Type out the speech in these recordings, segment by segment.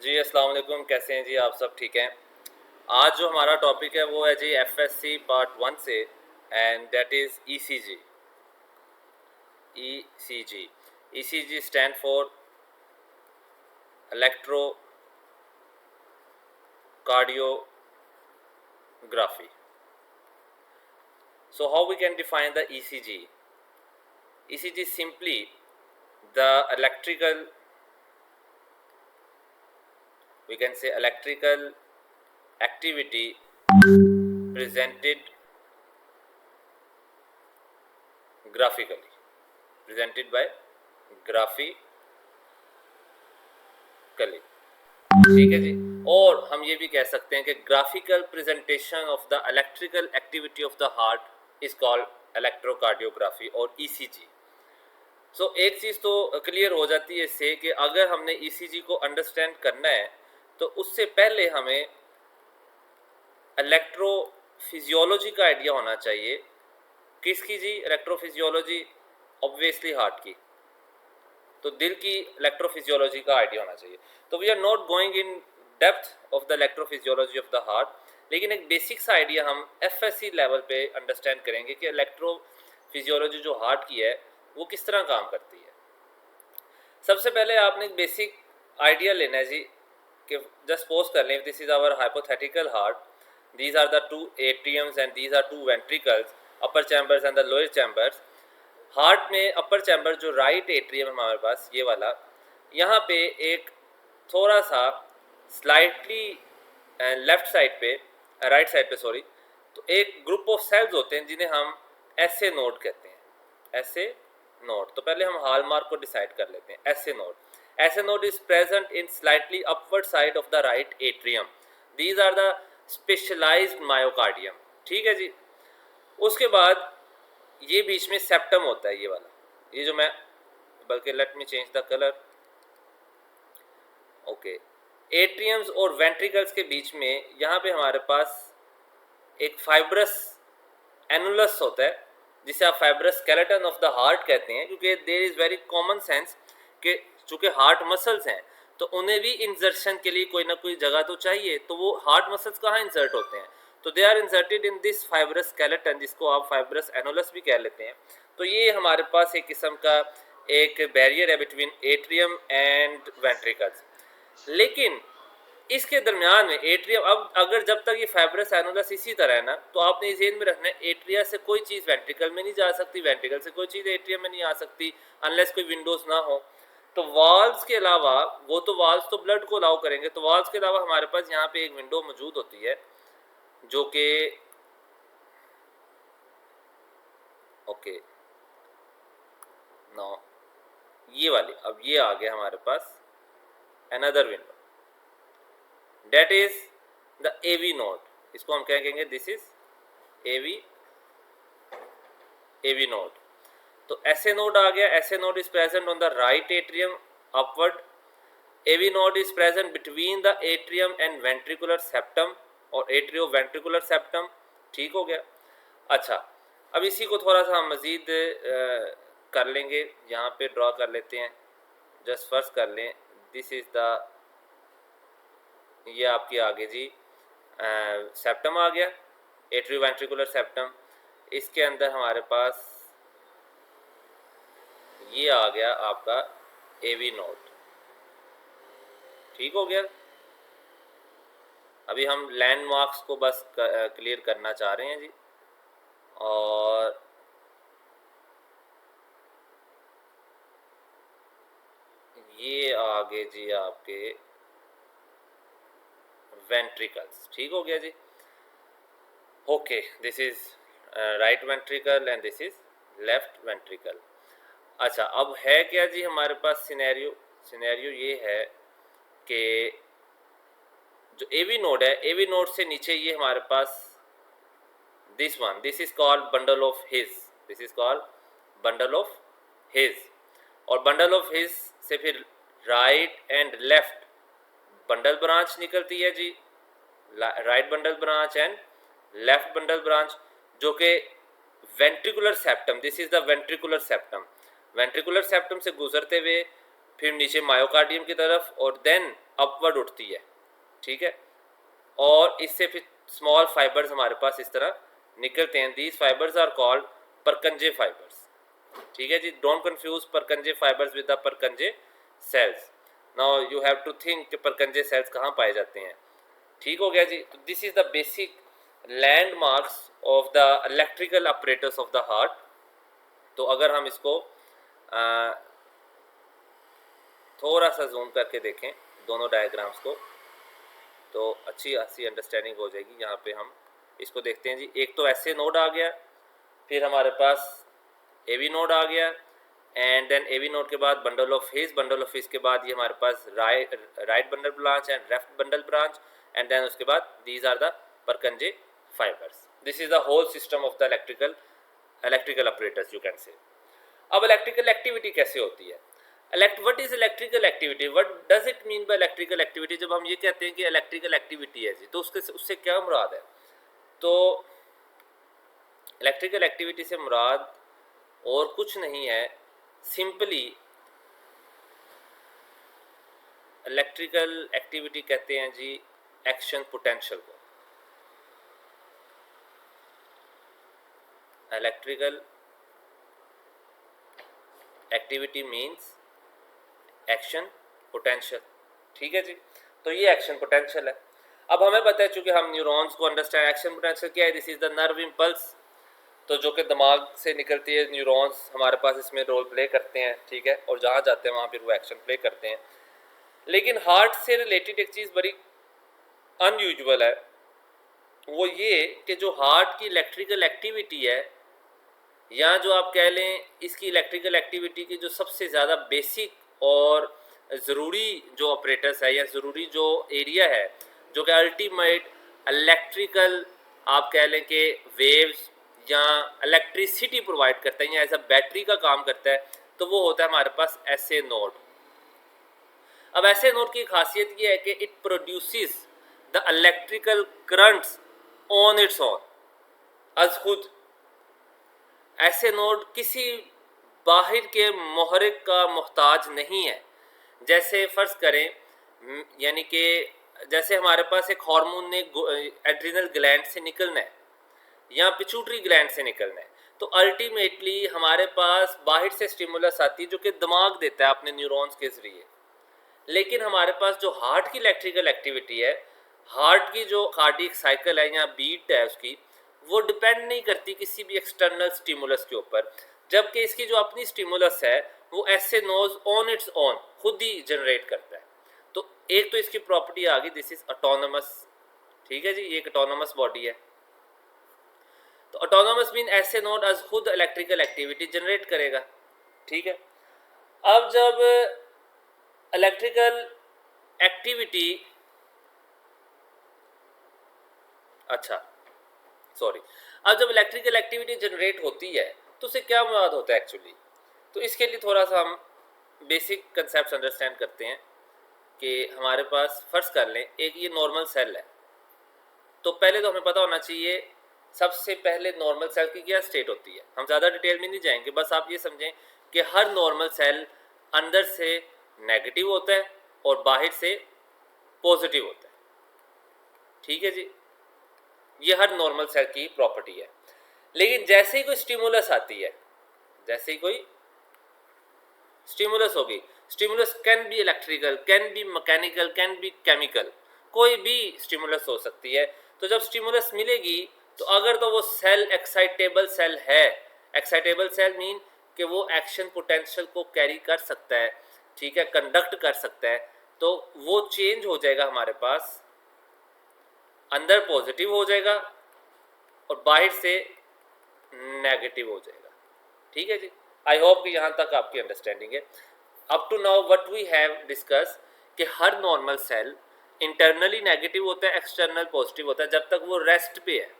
जी अस्सलाम वालेकुम, कैसे हैं जी आप सब? ठीक हैं। आज जो हमारा टॉपिक है वो है जी एफएससी पार्ट 1 से, and that is ECG. ECG ECG stand for electrocardiography. So how we can define the ECG? ECG is simply the electrical, we can say electrical activity presented graphically, presented by graphically, ठीक है जी। और हम ये भी कह सकते हैं कि graphical presentation of the electrical activity of the heart is called electrocardiography और ईसीजी। सो एक चीज़ तो क्लियर हो जाती है इससे कि अगर हमने ईसीजी को अंडरस्टैंड करना है तो उससे पहले हमें इलेक्ट्रोफिजियोलॉजी का आइडिया होना चाहिए। किसकी जी? इलेक्ट्रोफिजियोलॉजी, ऑब्वियसली हार्ट की। तो दिल की इलेक्ट्रोफिजियोलॉजी का आइडिया होना चाहिए। तो we are not going in depth of the electrophysiology of the heart, लेकिन एक बेसिक सा आइडिया हम एफएससी लेवल पे अंडरस्टैंड करेंगे कि इलेक्ट्रोफिजियोलॉजी जो हार्ट की है वो किस तरह काम करती है। सबसे पहले आपने एक बेसिक आइडिया लेना है जी कि जस्ट सपोज कर लें, this is our hypothetical heart, these are the two atriums and these are two ventricles, upper chambers and the lower chambers. Heart में अपर चैम्बर जो राइट एट्रियम है हमारे पास, ये वाला, यहाँ पे एक थोड़ा सा स्लाइटली लेफ्ट साइड पे, राइट साइड पे सॉरी, तो एक ग्रुप ऑफ सेल्स होते हैं जिन्हें हम एसए नोड कहते हैं। एसए नोड, तो पहले हम हॉलमार्क को डिसाइड कर लेते हैं। SA node, SA node is present in slightly upward side of the right atrium. These are the specialized myocardium. ठीक है जी। उसके बाद ये बीच में सेप्टम होता है, ये वाला, ये जो मैं, बल्कि let me change the colour. Okay, atriums और वेंट्रिकल्स के बीच में यहाँ पे हमारे पास एक फाइब्रस एनुलस होता है जिसे आप fibrous skeleton of the heart कहते हैं, क्योंकि there is very common sense कि चूँकि हार्ट मसल्स हैं तो उन्हें भी इंसर्शन के लिए कोई ना कोई जगह तो चाहिए। तो वो हार्ट मसल्स कहाँ इंसर्ट होते हैं? तो they are inserted in this fibrous skeleton, जिसको आप फाइब्रस एनुलस भी कह लेते हैं। तो ये हमारे पास एक किस्म का एक बैरियर है बिटवीन एट्रियम एंड वेंट्रिकल्स। लेकिन इसके दरमियान में एट्रियम, अब अगर जब तक ये फाइब्रस एनुलस इसी तरह है ना, तो आपने इस जेन में रखना है एट्रिया से कोई चीज़ वेंट्रिकल में नहीं जा सकती, वेंट्रिकल से कोई चीज़ एट्रियम में नहीं आ सकती अनलेस कोई विंडोज ना हो। तो वाल्व्स के अलावा, वो तो वाल्व्स तो ब्लड को अलाउ करेंगे, तो वाल्व्स के अलावा हमारे पास यहाँ पे एक विंडो मौजूद होती है जो कि ओके नो, ये वाली, अब ये आ गया हमारे पास another window, that is the AV node. इसको हम क्या कहेंगे? This is AV node. तो एसए नोड आ गया। SA node is present on the right atrium upward. AV node is present between the atrium and ventricular septum और atrioventricular septum. ठीक हो गया। अच्छा, अब इसी को थोड़ा सा हम मज़ीद कर लेंगे, यहाँ पे ड्रॉ कर लेते हैं। जस्ट फर्स्ट कर लें, दिस इज़ द, ये आपकी आगे जी सेप्टम आ गया, एट्रियो वेंट्रिकुलर सेप्टम। इसके अंदर हमारे पास ये आ गया आपका एवी नोड। ठीक हो गया। अभी हम लैंडमार्क्स को बस क्लियर करना चाह रहे हैं जी। और ये आगे जी आपके वेंट्रिकल्स। ठीक हो गया जी। Okay, this is right ventricle and this is left ventricle. अच्छा, अब है क्या जी हमारे पास सिनेरियो ये है कि जो एवी नोड है, एवी नोड से नीचे ये हमारे पास this one, this is called bundle of His, this is called bundle of His. और बंडल ऑफ हिज से फिर right and left bundle branch निकलती है जी, right bundle branch and left bundle branch, जो कि ventricular septum, this is the ventricular septum, ventricular septum से गुजरते हुए फिर नीचे मायोकार्डियम की तरफ और देन अपवर्ड उठती है, ठीक है, और इससे फिर स्मॉल फाइबर्स हमारे पास इस तरह निकलते हैं. These fibres are called Purkinje fibres. ठीक है जी, don't confuse Purkinje fibres with the Purkinje cells. Now you have to think कि परकंजे सेल्स कहाँ पाए जाते हैं. ठीक हो गया जी. तो this is the basic landmarks of the electrical operators of the heart. तो अगर हम इसको थोड़ा सा जूम करके देखें दोनों डायग्राम्स को तो अच्छी अंडरस्टैंडिंग हो जाएगी. यहाँ पे हम इसको देखते हैं जी. एक तो ऐसे नोड आ गया, फिर हमारे पास एवी नोड आ गया, एंड देन एवी नोड के बाद bundle of His, bundle of His के बाद ये हमारे पास right bundle branch and left bundle branch, and then उसके बाद these are the Purkinje fibres. This is the whole system of the electrical operators you can say. अब electrical activity कैसे होती है? What is electrical activity? What does it mean by electrical activity? जब हम ये कहते हैं कि इलेक्ट्रिकल एक्टिविटी है जी, तो उससे क्या मुराद है? तो इलेक्ट्रिकल एक्टिविटी से मुराद और कुछ नहीं है, सिंपली इलेक्ट्रिकल एक्टिविटी कहते हैं जी एक्शन पोटेंशियल को. Electrical activity means action potential. ठीक है जी. तो ये एक्शन पोटेंशियल है. अब हमें पता है, चूंकि हम न्यूरॉन्स को अंडरस्टैंड, एक्शन पोटेंशियल क्या है? This is the nerve impulse. तो जो कि दिमाग से निकलती है, न्यूरॉन्स हमारे पास इसमें रोल प्ले करते हैं, ठीक है, और जहाँ जाते हैं वहाँ फिर वो एक्शन प्ले करते हैं. लेकिन हार्ट से रिलेटेड एक चीज़ बड़ी अनयूजुअल है, वो ये कि जो हार्ट की इलेक्ट्रिकल एक्टिविटी है, या जो आप कह लें इसकी इलेक्ट्रिकल एक्टिविटी की जो सबसे ज़्यादा बेसिक और ज़रूरी जो ऑपरेटर्स है या ज़रूरी जो एरिया है, जो कि अल्टीमेट इलेक्ट्रिकल आप कह लें कि वेव्स या इलेक्ट्रिसिटी प्रोवाइड करता है या एज अ बैटरी का काम करता है, तो वो होता है हमारे पास एसए नोड. अब एसए नोड की खासियत ये है कि it produces the electrical currents on its own as खुद. ऐसे नोड किसी बाहर के मुहर्रिक का मोहताज नहीं है. जैसे फ़र्ज़ करें, यानी कि जैसे हमारे पास एक हार्मोन ने एड्रिनल ग्लैंड से निकलना है या पिट्यूटरी ग्लैंड से निकलना है, तो अल्टीमेटली हमारे पास बाहर से स्टिमुलस आती है जो कि दिमाग देता है अपने न्यूरॉन्स के ज़रिए. लेकिन हमारे पास जो हार्ट की इलेक्ट्रिकल एक्टिविटी है, हार्ट की जो कार्डियक साइकिल है या बीट है उसकी, वो डिपेंड नहीं करती किसी भी एक्सटर्नल स्टिमुलस के ऊपर, जबकि इसकी जो अपनी स्टिमुलस है वो ऐसे नोज ऑन इट्स ओन खुद ही जनरेट करता है. तो एक तो इसकी प्रॉपर्टी आ गई, दिस इज ऑटोनोमस. ठीक है जी, ये एक ऑटोनोमस बॉडी है. तो ऑटोनोमस मीन ऐसे नोड आज खुद इलेक्ट्रिकल एक्टिविटी जनरेट करेगा. ठीक है. अब जब इलेक्ट्रिकल एक्टिविटी अब जब इलेक्ट्रिकल एक्टिविटी जनरेट होती है तो उससे क्या मुराद होता है एक्चुअली? तो इसके लिए थोड़ा सा हम बेसिक कंसेप्ट अंडरस्टैंड करते हैं कि हमारे पास फ़र्ज़ कर लें एक ये नॉर्मल सेल है. तो पहले तो हमें पता होना चाहिए सबसे पहले नॉर्मल सेल की क्या स्टेट होती है. हम ज़्यादा डिटेल में नहीं जाएंगे, बस आप ये समझें कि हर नॉर्मल सेल अंदर से नेगेटिव होता है और बाहर से पॉजिटिव होता है. ठीक है जी, ये हर नॉर्मल सेल की प्रॉपर्टी है. लेकिन जैसे ही कोई स्टिमुलस आती है, जैसे ही कोई स्टिमुलस होगी, stimulus can be electrical, can be mechanical, can be chemical, कोई भी स्टिमुलस हो सकती है. तो जब स्टिमुलस मिलेगी तो अगर तो वो सेल एक्साइटेबल सेल है, एक्साइटेबल सेल मीन कि वो एक्शन पोटेंशियल को कैरी कर सकता है, ठीक है, कंडक्ट कर सकता है, तो वो चेंज हो जाएगा हमारे पास, अंदर पॉजिटिव हो जाएगा और बाहर से नेगेटिव हो जाएगा. ठीक है जी. आई होप कि यहाँ तक आपकी अंडरस्टैंडिंग है. Up to now what we have discuss कि हर नॉर्मल सेल इंटरनली नेगेटिव होता है, एक्सटर्नल पॉजिटिव होता है जब तक वो रेस्ट पे है,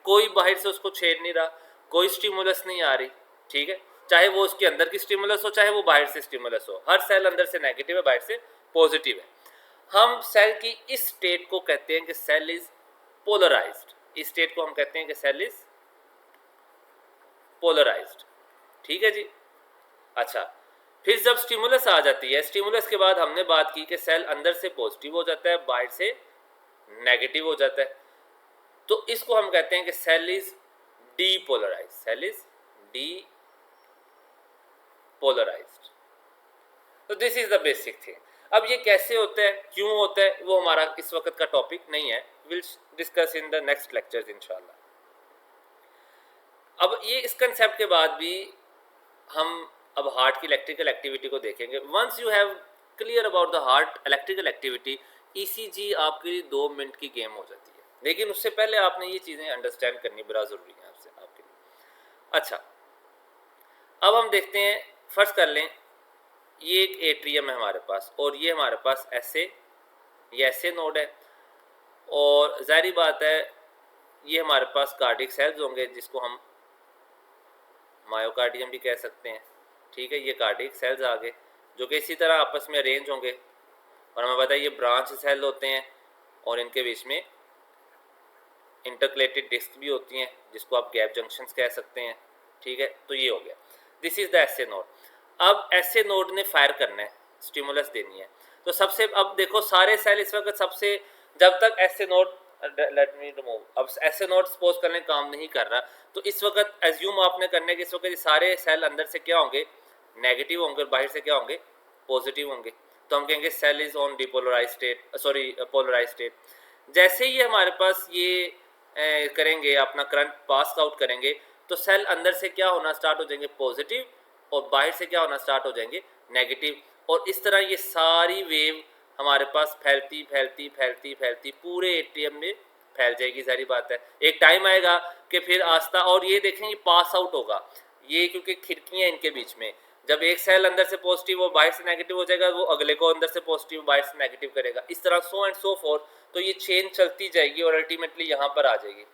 कोई बाहर से उसको छेड़ नहीं रहा, कोई स्टिमुलस नहीं आ रही. ठीक है, चाहे वो उसके अंदर की स्टिमुलस हो चाहे वो बाहर से स्टिमुलस हो, हर सेल अंदर से नेगेटिव है, बाहर से पॉजिटिव है. हम सेल की इस स्टेट को कहते हैं कि सेल इज पोलराइज्ड. इस स्टेट को हम कहते हैं कि सेल इज पोलराइज्ड. ठीक है जी. अच्छा, फिर जब स्टिमुलस आ जाती है, स्टिमुलस के बाद हमने बात की कि सेल अंदर से पॉजिटिव हो जाता है, बाहर से नेगेटिव हो जाता है, तो इसको हम कहते हैं कि cell is depolarise, cell is depolarised. तो this is the basic thing. अब ये कैसे होता है, क्यों होता है, वो हमारा इस वक्त का टॉपिक नहीं है, will discuss in the next lectures इंशाल्लाह। अब ये इस कंसेप्ट के बाद भी हम अब हार्ट की इलेक्ट्रिकल एक्टिविटी को देखेंगे। Once you have clear about the heart electrical activity, ECG आपके लिए 2 मिनट की गेम हो जाती है, लेकिन उससे पहले आपने ये चीज़ें अंडरस्टैंड करनी बड़ा ज़रूरी है आपसे, आपके लिए। अच्छा, अब हम देखते हैं, फर्स्ट कर लें, ये एक एट्रियम है हमारे पास और ये हमारे पास ये ऐसे नोड है, और जाहिर बात है ये हमारे पास कार्डिक सेल्स होंगे जिसको हम मायोकार्डियम भी कह सकते हैं, ठीक है। ये कार्डिक सेल्स आ गए जो कि इसी तरह आपस में अरेंज होंगे, और हमें पता है ये ब्रांच सेल होते हैं और इनके बीच में इंटरकलेटेड डिस्क भी होती हैं जिसको आप गैप जंक्शंस कह सकते हैं, ठीक है। तो ये हो गया, this is the S A node. अब एसए नोड ने फायर करना है, स्टिमुलस देनी है, तो सबसे, अब देखो सारे सेल इस वक्त सबसे, जब तक SA node, let me remove, अब एसए नोड सपोज करने काम नहीं कर रहा, तो इस वक्त एज्यूम आपने करने के इस वक्त सारे सेल अंदर से क्या होंगे, नेगेटिव होंगे, और बाहर से क्या होंगे, पॉजिटिव होंगे। तो हम कहेंगे cell is on depolarize state, sorry polarize state. जैसे ही हमारे पास ये करेंगे, अपना करंट पास आउट करेंगे, तो सेल अंदर से क्या होना स्टार्ट हो जाएंगे, पॉजिटिव, और बाहर से क्या होना स्टार्ट हो जाएंगे, नेगेटिव। और इस तरह ये सारी वेव हमारे पास फैलती फैलती फैलती फैलती पूरे एटीएम में फैल जाएगी। सारी बात है, एक टाइम आएगा कि फिर आस्था, और ये देखेंगे पास आउट होगा, ये क्योंकि खिड़कियाँ इनके बीच में, जब एक सेल अंदर से पॉजिटिव और बाहर से नेगेटिव हो जाएगा, वो अगले को अंदर से पॉजिटिव बाहर से नेगेटिव करेगा, इस तरह सो एंड सो फोर्थ। तो ये चेन चलती जाएगी और अल्टीमेटली यहाँ पर आ जाएगी।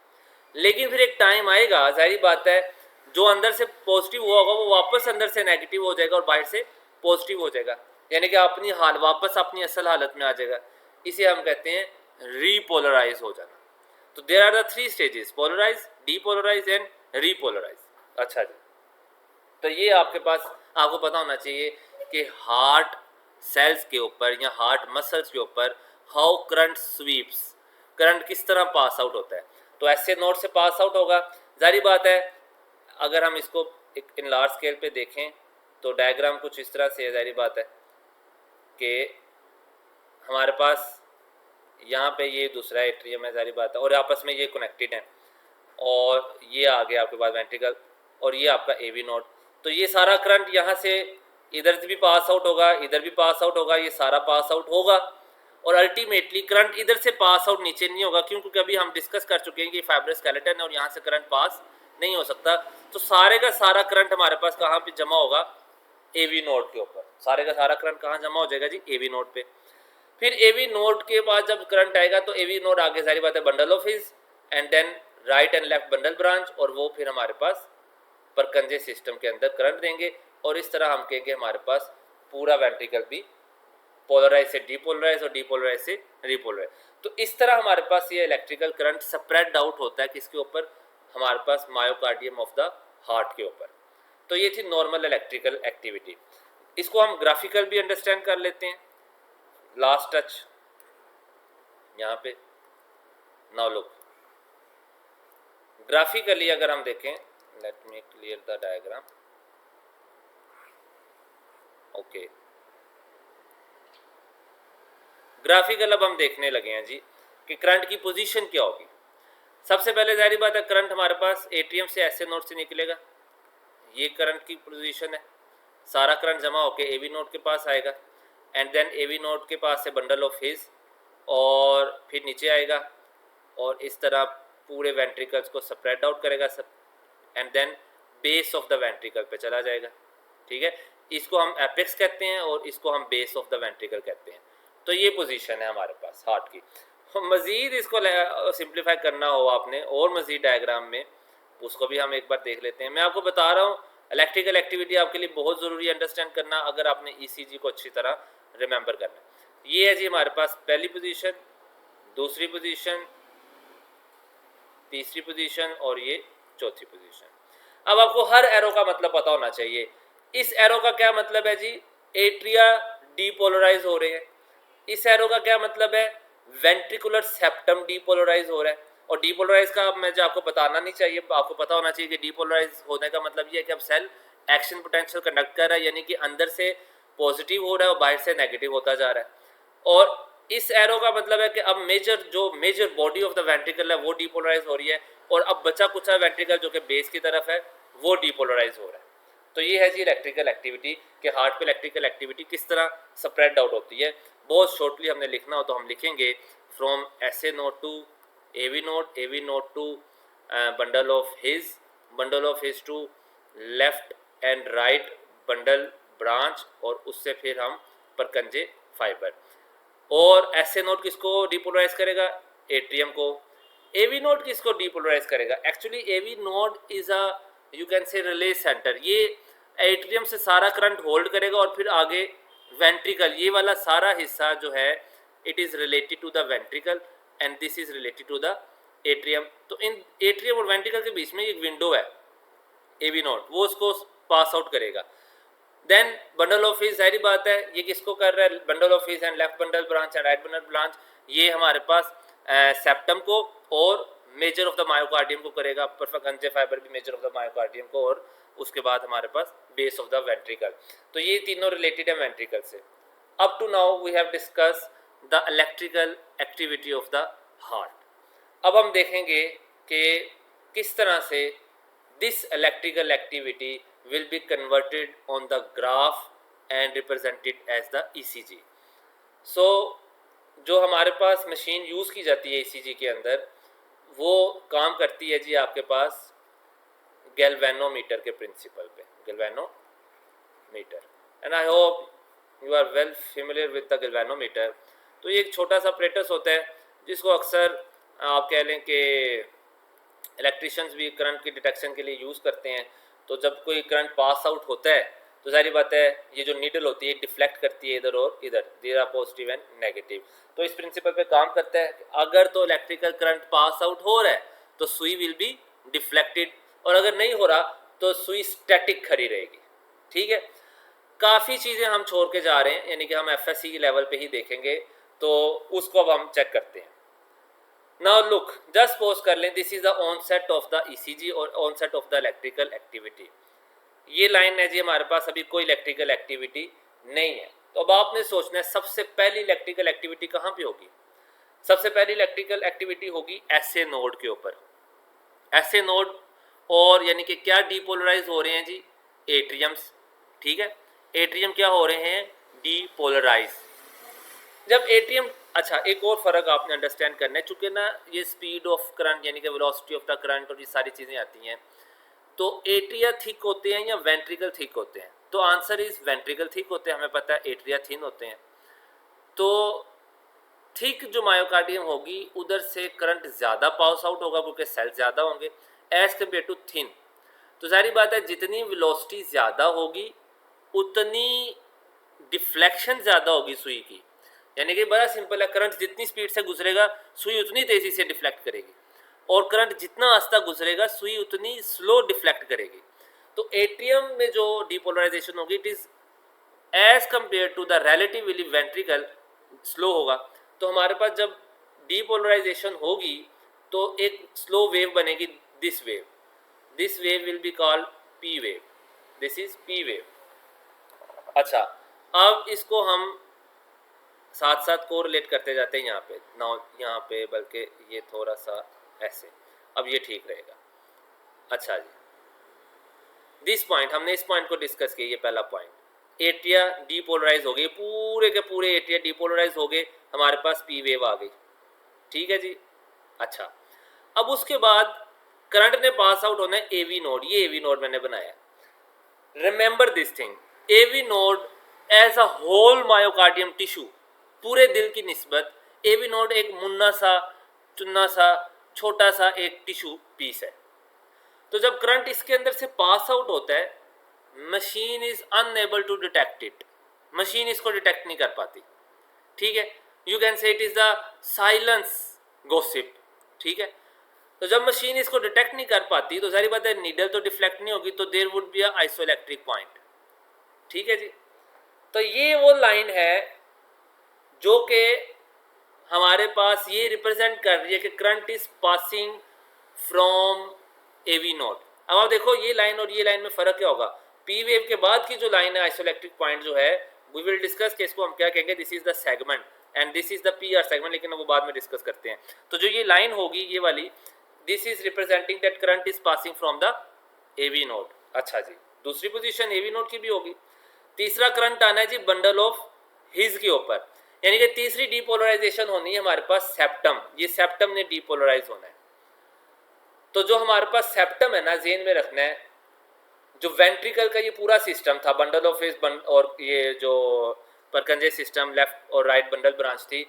लेकिन फिर एक टाइम आएगा, जाहिर बात है, जो अंदर से पॉजिटिव हुआ होगा वो वापस अंदर से नेगेटिव हो जाएगा और बाहर से पॉजिटिव हो जाएगा, यानी कि अपनी हाल वापस अपनी असल हालत में आ जाएगा। इसे हम कहते हैं रीपोलराइज हो जाना। तो there are the 3 stages, polarize, depolarize and repolarize. अच्छा जी, तो ये आपके पास, आपको पता होना चाहिए कि हार्ट सेल्स के ऊपर या हार्ट मसल्स के ऊपर हाउ करंट स्वीप्स, करंट किस तरह पास आउट होता है। तो ऐसे नोड से पास आउट होगा, जारी बात है। अगर हम इसको एक इन लार्ज स्केल पे देखें तो डायग्राम कुछ इस तरह से है, जारी बात है कि हमारे पास यहाँ पे ये दूसरा एट्रियम है, जारी बात है, और आपस में ये कनेक्टेड है, और ये आ गया आपके पास वेंट्रिकल, और ये आपका एवी नोड। तो ये सारा करंट यहाँ से इधर से भी पास आउट होगा, इधर भी पास आउट होगा, ये सारा पास आउट होगा, और अल्टीमेटली करंट इधर से पास आउट नीचे नहीं होगा, क्योंकि अभी हम डिस्कस कर चुके हैं कि फाइब्रस स्केलेटन है और यहाँ से करंट पास नहीं हो सकता। तो सारे का सारा करंट हमारे पास कहाँ पे जमा होगा, एवी नोड के ऊपर। सारे का सारा करंट कहाँ जमा हो जाएगा जी, एवी नोड पे। फिर एवी नोड के बाद जब करंट आएगा तो एवी नोड आगे सारी बात है bundle of His, and then right and left bundle branch, और वो फिर हमारे पास परकंजे सिस्टम के अंदर करंट देंगे, और इस तरह हम कहेंगे हमारे पास पूरा वेंट्रिकल भी पोलराइज से डीपोलराइज और डीपोलराइज से रीपोलराइज। तो इस तरह हमारे पास ये इलेक्ट्रिकल करंट स्प्रेड आउट होता है किसके ऊपर, हमारे पास मायोकार्डियम ऑफ द हार्ट के ऊपर। तो ये थी नॉर्मल इलेक्ट्रिकल एक्टिविटी। इसको हम ग्राफिकल भी अंडरस्टैंड कर लेते हैं। लास्ट टच यहाँ पे, नाउ लुक ग्राफिकली अगर हम देखें, let me clear the diagram, okay. Graphical अब हम देखने लगे हैं जी कि करंट की पोजीशन क्या होगी। सबसे पहले जारी बात है, करंट हमारे पास एटीएम से ऐसे नोड से निकलेगा, ये करंट की पोजीशन है, सारा करंट जमा होकर एवी नोड के पास आएगा, एंड देन एवी नोड के पास से बंडल ऑफ हिज, और फिर नीचे आएगा और इस तरह पूरे वेंट्रिकल्स को स्प्रेड आउट करेगा सब, and then base of the ventricle पे चला जाएगा, ठीक है। इसको हम एपेक्स कहते हैं और इसको हम बेस ऑफ द वेंट्रिकल कहते हैं। तो ये पोजीशन है हमारे पास हार्ट की। मज़ीद इसको सिंप्लीफाई करना हो आपने और मज़ीद डायग्राम में, उसको भी हम एक बार देख लेते हैं। मैं आपको बता रहा हूँ इलेक्ट्रिकल एक्टिविटी आपके लिए बहुत ज़रूरी है अंडरस्टैंड करना, अगर आपने ईसीजी को अच्छी तरह रिमेंबर करना। ये है जी हमारे पास पहली पोजीशन, दूसरी पोजीशन, तीसरी पोजीशन और ये चौथी पोजीशन। अब आपको हर एरो का मतलब पता होना चाहिए इस एरो का क्या मतलब है जी, एट्रिया डीपोलराइज हो रहे हैं। इस एरो का क्या मतलब है, वेंट्रिकुलर सेप्टम डीपोलराइज हो रहा है। और डीपोलराइज का मैं जो आपको बताना नहीं चाहिए, आपको पता होना चाहिए कि डीपोलराइज होने का मतलब ये है कि अब सेल एक्शन पोटेंशियल कंडक्ट कर रहा है, यानी कि अंदर से पॉजिटिव हो रहा है और बाहर से नेगेटिव होता जा रहा है। और इस एरो का मतलब है कि अब major body of the ventricle है वो डीपोलराइज हो रही है, और अब बचा कुछ वेंट्रिकल जो कि बेस की तरफ है वो डीपोलराइज हो रहा है। तो ये है जी इलेक्ट्रिकल एक्टिविटी, कि हार्ट पे इलेक्ट्रिकल एक्टिविटी किस तरह स्प्रेड आउट होती है। बहुत शॉर्टली हमने लिखना हो तो हम लिखेंगे from SA node to AV node to bundle of His to left and right bundle branch, और उससे फिर हम परकंजे फाइबर। और SA नोड किसको डीपोलराइज करेगा, एट्रियम को। AV नोड किसको डीपोलराइज करेगा, actually AV node is a you can say relay centre. ये एट्रियम से सारा करंट होल्ड करेगा और फिर आगे वेंट्रिकल, ये वाला सारा हिस्सा जो है it is related to the ventricle and this is related to the atrium. तो इन एट्रियम और वेंट्रिकल के बीच में एक विंडो है AV नोड, वो उसको पास आउट करेगा। देन बंडल ऑफ हिज, सारी बात है ये किसको कर रहा है, bundle of His and left bundle branch and right bundle branch, ये हमारे पास सेप्टम को और मेजर ऑफ द मायोकार्डियम को करेगा, परफेक्ट फाइबर भी मेजर ऑफ द मायोकार्डियम को, और उसके बाद हमारे पास बेस ऑफ द वेंट्रिकल। तो ये तीनों रिलेटेड है वेंट्रिकल से। Up to now we have discuss the electrical activity of the heart. अब हम देखेंगे कि किस तरह से this electrical activity will be converted on the graph and represented as the ECG. So जो हमारे पास मशीन यूज़ की जाती है ECG के अंदर, वो काम करती है जी आपके पास गैल्वेनोमीटर के प्रिंसिपल पे, galvanometer. And I hope you are well familiar with the galvanometer. तो ये एक छोटा सा अपरेटस होता है जिसको अक्सर आप कह लें कि इलेक्ट्रिशियंस भी करंट की डिटेक्शन के लिए यूज़ करते हैं। तो जब कोई करंट पास आउट होता है तो सारी बात है ये जो नीडल होती है डिफ्लेक्ट करती है इधर और इधर, there are positive and negative. तो इस प्रिंसिपल पे काम करता है। अगर तो इलेक्ट्रिकल करंट पास आउट हो रहा है तो सुई विल बी डिफ्लेक्टेड, और अगर नहीं हो रहा तो सुई स्टैटिक खड़ी रहेगी। ठीक है, काफ़ी चीज़ें हम छोड़ के जा रहे हैं, यानी कि हम FSC की लेवल पे ही देखेंगे, तो उसको अब हम चेक करते हैं। नाउ लुक, जस्ट पोज कर लें, this is the onset of the ECG और onset of the electrical activity. ये लाइन है जी हमारे पास, अभी कोई इलेक्ट्रिकल एक्टिविटी नहीं है। तो अब आपने सोचना है सबसे पहली इलेक्ट्रिकल एक्टिविटी कहाँ पे होगी। सबसे पहली इलेक्ट्रिकल एक्टिविटी होगी SA नोड के ऊपर। SA नोड, और यानी कि क्या डीपोलराइज हो रहे हैं जी, एट्रियम्स। ठीक है, एट्रियम क्या हो रहे हैं, डीपोलराइज। जब एट्रियम, अच्छा एक और फ़र्क आपने अंडरस्टैंड करना है, चूँकि ना ये स्पीड ऑफ करंट यानी कि वेलोसिटी ऑफ द करंट और ये सारी चीज़ें आती हैं, तो एट्रिया थिक होते हैं या वेंट्रिकल थिक होते हैं। तो आंसर इज वेंट्रिकल थिक होते हैं, हमें पता है एट्रिया थिन होते हैं। तो थिक जो मायोकार्डियम होगी उधर से करंट ज़्यादा पास आउट होगा क्योंकि सेल ज़्यादा होंगे एज कम्पेयर टू थिन। तो सारी बात है जितनी वेलोसिटी ज़्यादा होगी उतनी डिफ्लेक्शन ज़्यादा होगी सुई की। यानी कि बड़ा सिंपल है, करंट जितनी स्पीड से गुजरेगा सुई उतनी तेज़ी से डिफ्लेक्ट करेगी, और करंट जितना आस्ता गुजरेगा सुई उतनी स्लो डिफ्लेक्ट करेगी। तो एट्रियम में जो डीपोलराइजेशन होगी it is as compare to the relatively ventricle slow होगा। तो हमारे पास जब डीपोलराइजेशन होगी तो एक स्लो वेव बनेगी, this wave will be called P wave, this is P wave. अच्छा, अब इसको हम साथ साथ कोरिलेट करते जाते हैं यहाँ पे, यहाँ पे बल्कि ये थोड़ा सा ऐसे, अब ये ठीक रहेगा। अच्छा जी, दिस पॉइंट, हमने इस पॉइंट को डिस्कस किया, ये पहला पॉइंट, एट्रिया डीपोलराइज हो गई, पूरे के पूरे एट्रिया डीपोलराइज हो गए, हमारे पास P वेव आ गई। ठीक है जी। अच्छा, अब उसके बाद करंट ने पास आउट होना है AV नोड, ये AV नोड मैंने बनाया। Remember this thing, AV node as a whole myocardium tissue, पूरे दिल की निस्बत AV नोड एक मुन्ना सा चुन्ना सा छोटा सा एक टिश्यू पीस है। तो जब करंट इसके अंदर से पास आउट होता है machine is unable to detect it, machine इसको डिटेक्ट नहीं कर पाती। ठीक है, you can say it is the silence gossip. ठीक है, तो जब मशीन इसको डिटेक्ट नहीं कर पाती तो सारी बात है नीडल तो डिफ्लेक्ट नहीं होगी, तो there would be a isoelectric point. ठीक है जी। तो ये वो लाइन है जो कि हमारे पास ये रिप्रेजेंट कर रही है कि current is passing from AV node. अब आप देखो ये लाइन और ये लाइन में फ़र्क क्या होगा। पी वेव के बाद की जो लाइन है आइसोइलेक्ट्रिक पॉइंट जो है, वी विल डिस्कस कि इसको हम क्या कहेंगे, this is the segment and this is the P R segment, लेकिन वो बाद में डिस्कस करते हैं। तो जो ये लाइन होगी ये वाली, this is representing that current is passing from the AV node. अच्छा जी, दूसरी पोजीशन एवी नोड की भी होगी। तीसरा करंट आना है जी बंडल ऑफ हिज के ऊपर, यानी कि तीसरी डीपोलराइजेशन होनी है हमारे पास सेप्टम, ये सेप्टम ने डीपोलराइज होना है। तो जो हमारे पास सेप्टम है ना, जेन में रखना है, जो वेंट्रिकल का ये पूरा सिस्टम था, बंडल ऑफ हिज और ये जो परकंजे सिस्टम, लेफ्ट और राइट बंडल ब्रांच थी,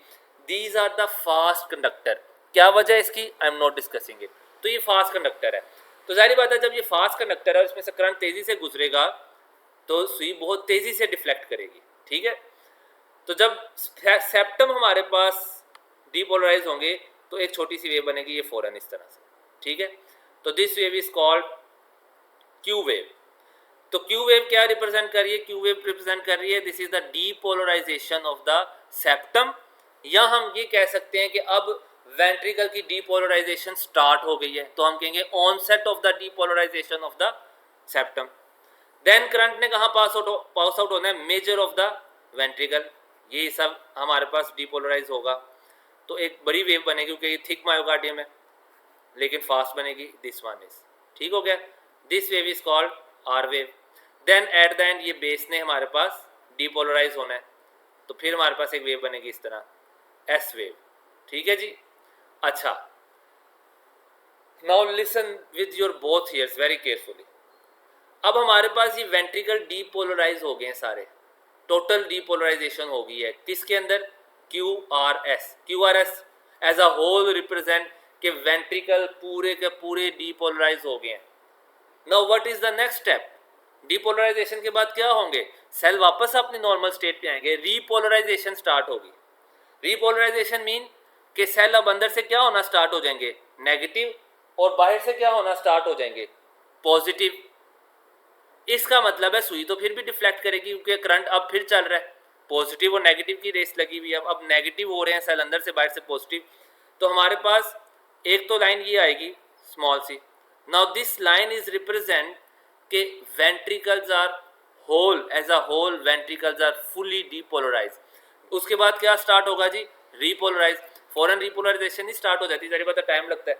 these are the fast conductor. क्या वजह है इसकी, I am not discussing it. तो ये फास्ट कंडक्टर है। तो जाहिर बात है जब ये फास्ट कंडक्टर है और इसमें से करंट तेजी से गुजरेगा तो सुई बहुत तेजी से डिफ्लेक्ट करेगी, ठीक है। तो जब सेप्टम हमारे पास डीपोलराइज होंगे तो एक छोटी सी वेव बनेगी ये फौरन इस तरह से, ठीक है। तो this wave is called Q wave. तो क्यू वेव क्या रिप्रेजेंट कर रही है, क्यू वेव रिप्रेजेंट कर रही है this is the depolarization of the septum, या हम ये कह सकते हैं कि अब वेंट्रिकल की डीपोलराइजेशन स्टार्ट हो गई है, तो हम कहेंगे onset of the depolarization of the septum. Then current ने कहाँ पास आउट होना है, मेजर ऑफ द वेंट्रिकल, ये सब हमारे पास डीपोलराइज होगा। तो एक बड़ी वेव बनेगी क्योंकि ये थिक मायोकार्डियम है लेकिन फास्ट बनेगी, दिस वन इज, ठीक हो गया। This wave is called R wave. Then at the end ये बेस ने हमारे पास डीपोलराइज होना है, तो फिर हमारे पास एक वेव बनेगी इस तरह, एस वेव, ठीक है जी। अच्छा, now listen with your both years very carefully. अब हमारे पास ये वेंट्रिकल डीपोलराइज हो गए हैं सारे, टोटल डीपोलराइजेशन हो गई है किसके अंदर, Q R S. Q R S as a whole represent के वेंट्रिकल पूरे के पूरे डीपोलराइज हो गए हैं। Now what is the next step, depolarization के बाद क्या होंगे, सेल वापस अपनी नॉर्मल स्टेट पे आएंगे, रीपोलराइजेशन स्टार्ट होगी। रीपोलराइजेशन मीन कि सेल अब अंदर से क्या होना स्टार्ट हो जाएंगे, नेगेटिव, और बाहर से क्या होना स्टार्ट हो जाएंगे, पॉजिटिव। इसका मतलब है सुई तो फिर भी डिफ्लेक्ट करेगी क्योंकि करंट अब फिर चल रहा है, पॉजिटिव और नेगेटिव की रेस लगी हुई है। अब नेगेटिव हो रहे हैं सेल अंदर से, बाहर से पॉजिटिव। तो हमारे पास एक तो लाइन ये आएगी small C. Now this line is represent के ventricles are whole, as a whole ventricles are fully depolarise. उसके बाद क्या स्टार्ट होगा जी, रीपोलराइज। फॉरन रीपोलराइजेशन ही स्टार्ट हो जाती है, जरी बात टाइम लगता है।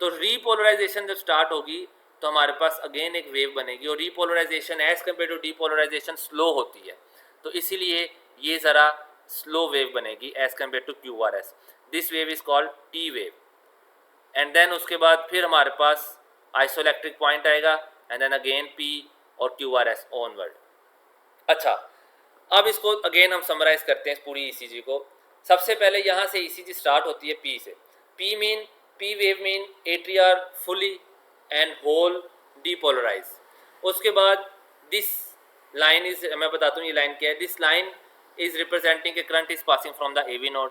तो रीपोलराइजेशन जब स्टार्ट होगी तो हमारे पास अगेन एक वेव बनेगी, और repolarization as compare to depolarization slow होती है, तो इसीलिए ये ज़रा स्लो वेव बनेगी as compare to Q R S. This wave is called T wave. And then उसके बाद फिर हमारे पास आइसोइलेक्ट्रिक पॉइंट आएगा, एंड देन अगेन पी और क्यू आर एस ऑनवर्ड। अच्छा, अब इसको अगेन हम समराइज करते हैं इस पूरी ईसीजी को। सबसे पहले यहाँ से ईसीजी स्टार्ट होती है पी से। P wave mean atria fully and whole depolarise. उसके बाद दिस लाइन इज, मैं बताता हूँ ये लाइन क्या है, this line is representing current is passing from the AV node.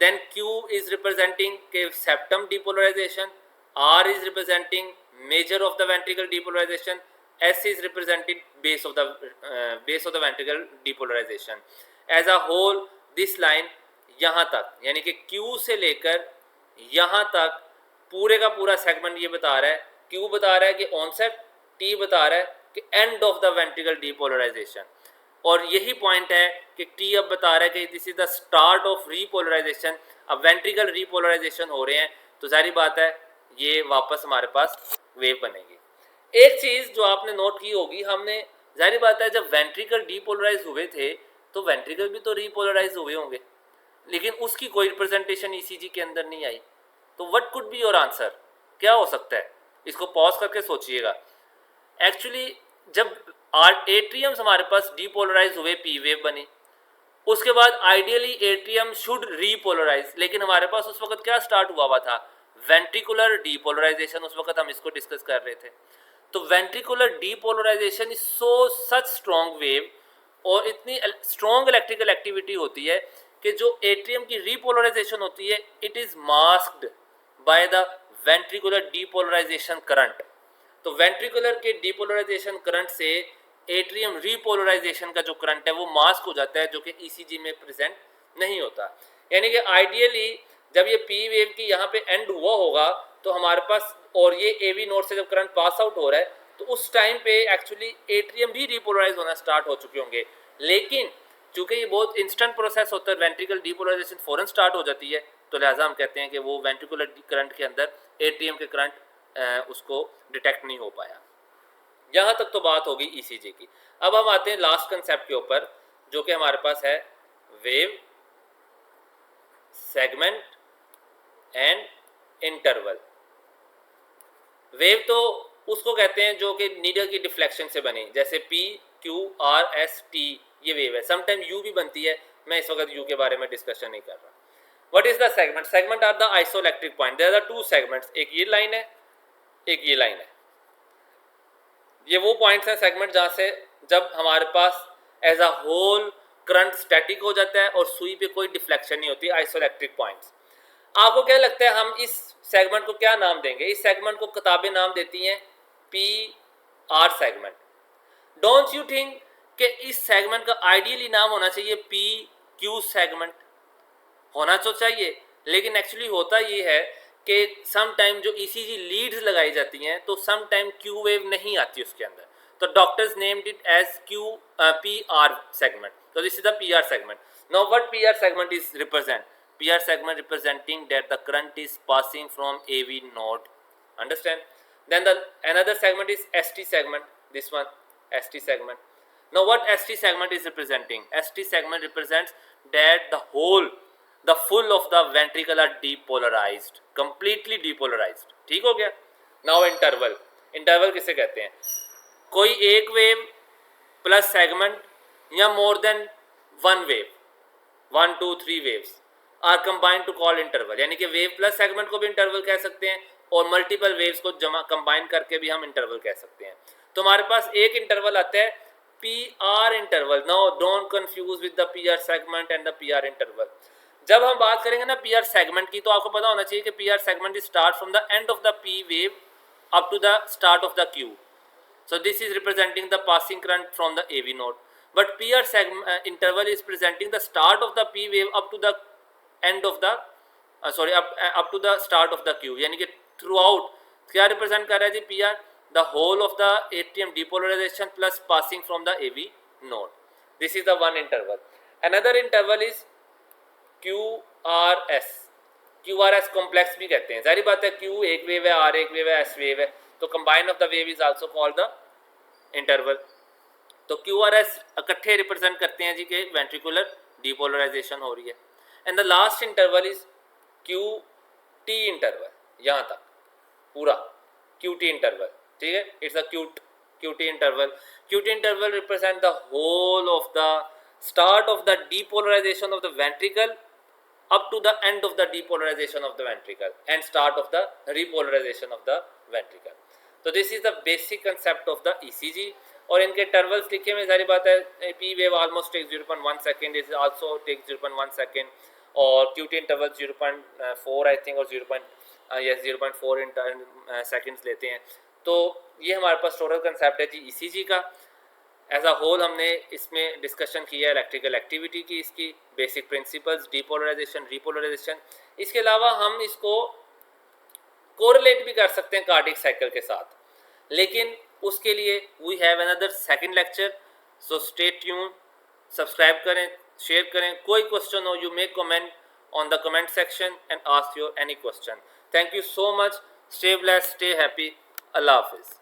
Then Q is representing के septum depolarisation, R is representing major of the ventricle depolarisation, S is represented base of the ventricle depolarization. As a whole this line यहाँ तक, यानी कि Q से लेकर यहाँ तक पूरे का पूरा सेगमेंट ये बता रहा है, Q बता रहा है कि ऑनसेट, T बता रहा है कि and of the ventricle depolarization, और यही पॉइंट है कि T अब बता रहा है कि this is the start of repolarisation. अब वेंट्रिकल रीपोलराइजेशन हो रहे हैं तो जारी बात है ये वापस हमारे पास वेव बनेगी। एक चीज़ जो आपने नोट की होगी, हमने जाहिर बात है जब वेंट्रिकल डीपोलराइज हुए थे तो वेंट्रिकल भी तो रीपोलराइज हुए होंगे, लेकिन उसकी कोई रिप्रेजेंटेशन ईसीजी के अंदर नहीं आई। तो what could be your answer, क्या हो सकता है, इसको पॉज करके सोचिएगा। एक्चुअली जब एट्रियम्स हमारे पास डीपोलराइज हुए पी वेव बनी, उसके बाद आइडियली एट्रियम शुड रीपोलराइज, लेकिन हमारे पास उस वक्त क्या स्टार्ट हुआ था, वेंट्रिकुलर डीपोलराइजेशन। उस वक्त हम इसको डिस्कस कर रहे थे। तो ventricular depolarization is so such strong wave, और इतनी स्ट्रॉन्ग इलेक्ट्रिकल एक्टिविटी होती है कि जो एट्रियम की रीपोलराइजेशन होती है it is masked by the ventricular depolarization current. तो वेंट्रिकुलर के डीपोलराइजेशन करंट से एट्रियम रीपोलराइजेशन का जो करंट है वो मास्क हो जाता है, जो कि ईसीजी में प्रेजेंट नहीं होता। यानी कि आइडियली जब ये पी वेव की यहाँ पे एंड हुआ होगा तो हमारे पास, और ये एवी नोड से जब करंट पास आउट हो रहा है तो उस टाइम पे एक्चुअली एट्रियम भी रीपोलराइज होना स्टार्ट हो चुके होंगे। लेकिन चूंकि ये बहुत इंस्टेंट प्रोसेस होता है, वेंट्रिकल डीपोलराइजेशन फौरन स्टार्ट हो जाती है, तो लिहाजा हम कहते हैं कि वो वेंट्रिकुलर करंट के अंदर एट्रियम के करंट उसको डिटेक्ट नहीं हो पाया। यहाँ तक तो बात होगी ईसीजी की। अब हम आते हैं लास्ट कंसेप्ट के ऊपर, जो कि हमारे पास है wave, segment and interval. Wave तो उसको कहते हैं जो कि नीडल की डिफ्लेक्शन से बनी, जैसे P Q R S T ये वेव है। समटाइम यू भी बनती है, मैं इस वक्त यू के बारे में डिस्कशन नहीं कर रहा। What is the segment? Segment are the isoelectric point. There are two segments, एक ये लाइन है, एक ये लाइन है। ये वो पॉइंट्स हैं सेगमेंट जहाँ से जब हमारे पास as a whole current static हो जाता है और सुई पे कोई डिफ्लेक्शन नहीं होती, आइसोइलेक्ट्रिक पॉइंट्स। आपको क्या लगता है हम इस सेगमेंट को क्या नाम देंगे? इस सेगमेंट को किताबें नाम देती हैं P R segment. Don't you think कि इस सेगमेंट का आइडियली नाम होना चाहिए पी क्यू सेगमेंट? होना तो चाहिए, लेकिन एक्चुअली होता ये है कि सम टाइम जो ईसीजी लीड्स लगाई जाती हैं तो सम टाइम क्यू वेव नहीं आती उसके अंदर, तो doctors named it as Q P R segment. तो this is the P R segment. Now what P R segment is represent? PR segment representing that the current is passing from AV node. Understand? Then the another segment is ST segment. This one, ST segment. Now what ST segment is representing? ST segment represents that the full of the ventricle are depolarized, completely depolarized. ठीक हो गया? Now interval. Interval किसे कहते हैं? कोई एक wave plus segment या more than one wave, 1 2 3 waves are combined to call interval. यानी कि वेव प्लस सेगमेंट को भी इंटरवल कह सकते हैं और मल्टीपल वेव्स को जमा कंबाइन करके भी हम इंटरवल कह सकते हैं। तो हमारे पास एक इंटरवल आता है P R interval. Now don't confuse with the P R segment and the P R interval. जब हम बात करेंगे ना पी आर सेगमेंट की, तो आपको पता होना चाहिए कि P R segment is start from the end of the P wave up to the start of the Q. So this is representing the passing current from the AV node. But PR segment interval is presenting the start of the P wave up to the end of the up to the start of the Q. यानी कि throughout क्या represent कर रहा है जी PR? The whole of the atrium depolarization plus passing from the AV node. This is the one interval. Another interval is QRS. QRS complex भी कहते हैं। जारी बात है Q एक वेव है, R एक वेव है, S वेव है, तो combine of the wave is also called the interval. तो QRS इकट्ठे रिप्रेजेंट करते हैं जी कि वेंट्रिकुलर डीपोलराइजेशन हो रही है। And the last interval is QT interval. यहाँ तक पूरा QT इंटरवल, ठीक है, it's a QT interval. QT interval represent the whole of the start of the depolarization of the ventricle up to the end of the depolarization of the ventricle and start of the repolarization of the ventricle. तो this is the basic concept of the ECG। और इनके intervals लिखे में सारी बात है, P wave almost take 0.1 second, is also take 0.1 second, और QT interval 0.4 I think और 0.4 सेकेंड्स लेते हैं। तो ये हमारे पास टोटल कंसेप्ट है जी ECG का। एज अ होल हमने इसमें डिस्कशन किया है इलेक्ट्रिकल एक्टिविटी की, इसकी बेसिक प्रिंसिपल्स, डीपोलराइजेशन, रीपोलराइजेशन। इसके अलावा हम इसको कोरिलेट भी कर सकते हैं कार्डियक साइकिल के साथ, लेकिन उसके लिए we have another second lecture. So stay tune, subscribe करें, शेयर करें। कोई क्वेश्चन हो, you make comment on the comment section and ask your any question. Thank you so much, stay blessed, stay happy, अल्लाह हाफिज़।